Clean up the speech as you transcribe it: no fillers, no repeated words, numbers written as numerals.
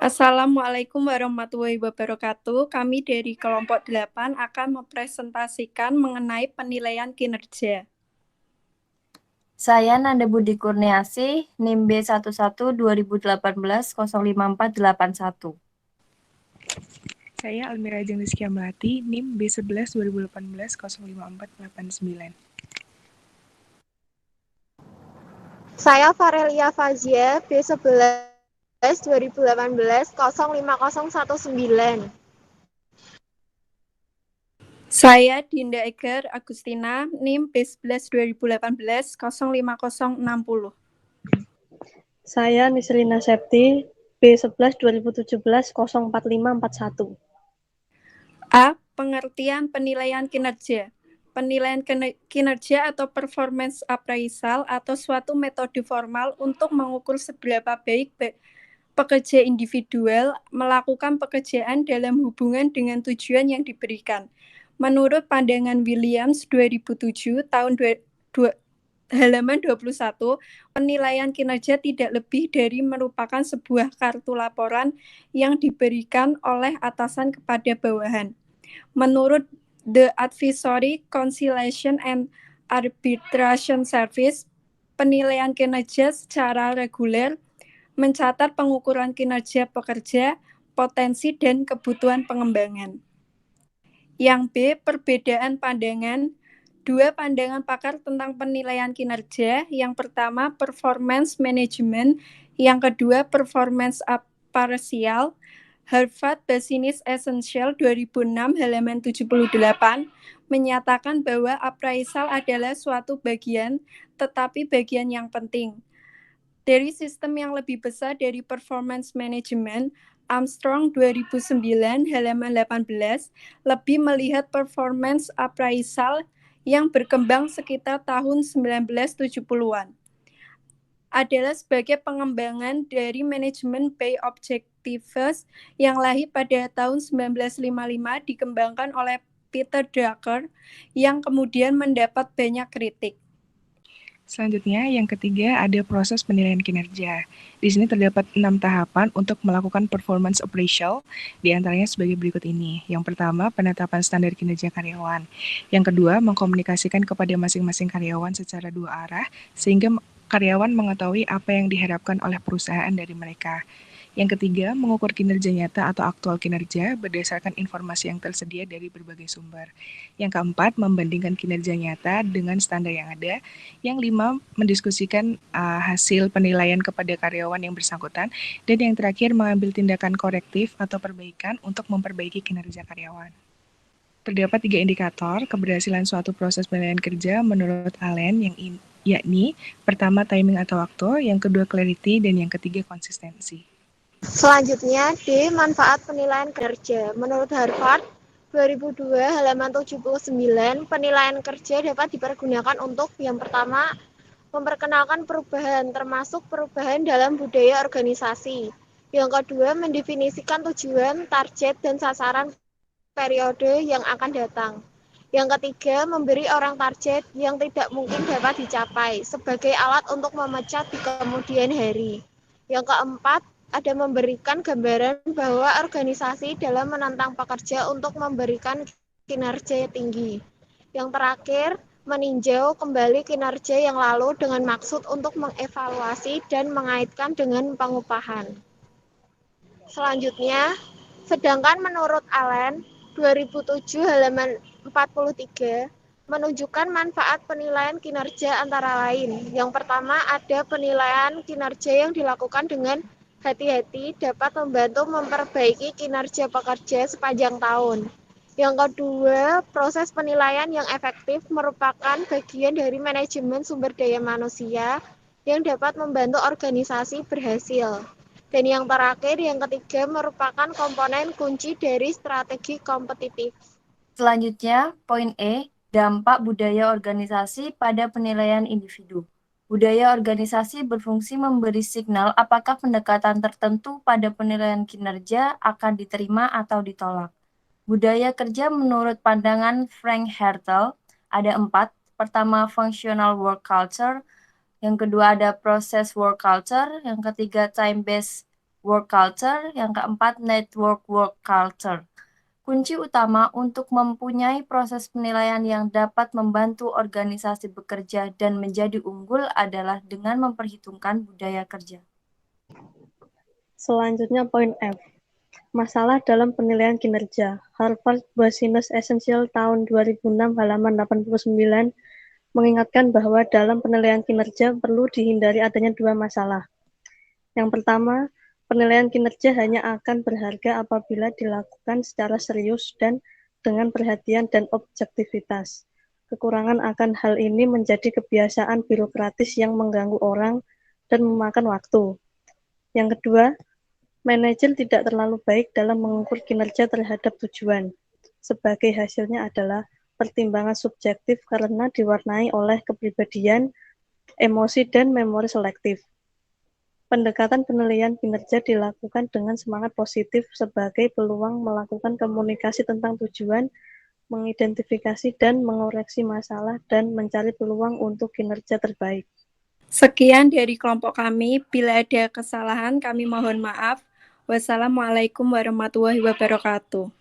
Assalamualaikum warahmatullahi wabarakatuh. Kami dari kelompok 8 akan mempresentasikan mengenai penilaian kinerja. Saya Nanda Budi Kurniasih, NIM B11 2018 054881. Saya Almira Jengdiskia Melati, NIM B11 2018 054889. Saya Farelia Fazia, B11 2018 05019. Saya Dinda Eger Agustina, NIM B11 2018 05060. Saya Nisrina Septi, B11 2017 04541. A. Pengertian penilaian kinerja. Penilaian kinerja atau performance appraisal atau suatu metode formal untuk mengukur seberapa baik pekerja individual melakukan pekerjaan dalam hubungan dengan tujuan yang diberikan. Menurut pandangan Williams 2007 halaman 21, penilaian kinerja tidak lebih dari merupakan sebuah kartu laporan yang diberikan oleh atasan kepada bawahan. Menurut The Advisory Conciliation and Arbitration Service, penilaian kinerja secara reguler mencatat pengukuran kinerja pekerja, potensi, dan kebutuhan pengembangan. Yang B, perbedaan pandangan. Dua pandangan pakar tentang penilaian kinerja. Yang pertama, performance management. Yang kedua, performance appraisal. Harvard Business Essential 2006 halaman 78 menyatakan bahwa appraisal adalah suatu bagian, tetapi bagian yang penting dari sistem yang lebih besar dari performance management. Armstrong 2009 halaman 18 lebih melihat performance appraisal yang berkembang sekitar tahun 1970-an adalah sebagai pengembangan dari manajemen by objectives yang lahir pada tahun 1955 dikembangkan oleh Peter Drucker yang kemudian mendapat banyak kritik. Selanjutnya, yang ketiga ada proses penilaian kinerja. Di sini terdapat 6 tahapan untuk melakukan performance appraisal, di antaranya sebagai berikut ini. Yang pertama, penetapan standar kinerja karyawan. Yang kedua, mengkomunikasikan kepada masing-masing karyawan secara dua arah, sehingga karyawan mengetahui apa yang diharapkan oleh perusahaan dari mereka. Yang ketiga, mengukur kinerja nyata atau aktual kinerja berdasarkan informasi yang tersedia dari berbagai sumber. Yang keempat, membandingkan kinerja nyata dengan standar yang ada. Yang lima, mendiskusikan hasil penilaian kepada karyawan yang bersangkutan. Dan yang terakhir, mengambil tindakan korektif atau perbaikan untuk memperbaiki kinerja karyawan. Terdapat 3 indikator keberhasilan suatu proses penilaian kerja menurut Allen, yakni pertama timing atau waktu, yang kedua clarity, dan yang ketiga konsistensi. Selanjutnya, D. Manfaat penilaian kinerja. Menurut Harvard 2002 halaman 79, penilaian kerja dapat dipergunakan untuk yang pertama, memperkenalkan perubahan, termasuk perubahan dalam budaya organisasi. Yang kedua, mendefinisikan tujuan, target, dan sasaran periode yang akan datang. Yang ketiga, memberi orang target yang tidak mungkin dapat dicapai sebagai alat untuk memecat di kemudian hari. Yang keempat, ada memberikan gambaran bahwa organisasi dalam menantang pekerja untuk memberikan kinerja tinggi. Yang terakhir, meninjau kembali kinerja yang lalu dengan maksud untuk mengevaluasi dan mengaitkan dengan pengupahan. Selanjutnya, sedangkan menurut Allen 2007 halaman 43 menunjukkan manfaat penilaian kinerja antara lain. Yang pertama, ada penilaian kinerja yang dilakukan dengan hati-hati dapat membantu memperbaiki kinerja pekerja sepanjang tahun. Yang kedua, proses penilaian yang efektif merupakan bagian dari manajemen sumber daya manusia yang dapat membantu organisasi berhasil. Dan yang terakhir, yang ketiga, merupakan komponen kunci dari strategi kompetitif. Selanjutnya, poin E, dampak budaya organisasi pada penilaian individu. Budaya organisasi berfungsi memberi signal apakah pendekatan tertentu pada penilaian kinerja akan diterima atau ditolak. Budaya kerja menurut pandangan Frank Hertel ada 4. Pertama, functional work culture. Yang kedua ada process work culture. Yang ketiga, time-based work culture, yang keempat network work culture. Kunci utama untuk mempunyai proses penilaian yang dapat membantu organisasi bekerja dan menjadi unggul adalah dengan memperhitungkan budaya kerja. Selanjutnya poin F. Masalah dalam penilaian kinerja. Harvard Business Essential tahun 2006 halaman 89 mengingatkan bahwa dalam penilaian kinerja perlu dihindari adanya dua masalah. Yang pertama, penilaian kinerja hanya akan berharga apabila dilakukan secara serius dan dengan perhatian dan objektivitas. Kekurangan akan hal ini menjadi kebiasaan birokratis yang mengganggu orang dan memakan waktu. Yang kedua, manajer tidak terlalu baik dalam mengukur kinerja terhadap tujuan. Sebagai hasilnya adalah pertimbangan subjektif karena diwarnai oleh kepribadian, emosi, dan memori selektif. Pendekatan penilaian kinerja dilakukan dengan semangat positif sebagai peluang melakukan komunikasi tentang tujuan, mengidentifikasi dan mengoreksi masalah, dan mencari peluang untuk kinerja terbaik. Sekian dari kelompok kami. Bila ada kesalahan, kami mohon maaf. Wassalamualaikum warahmatullahi wabarakatuh.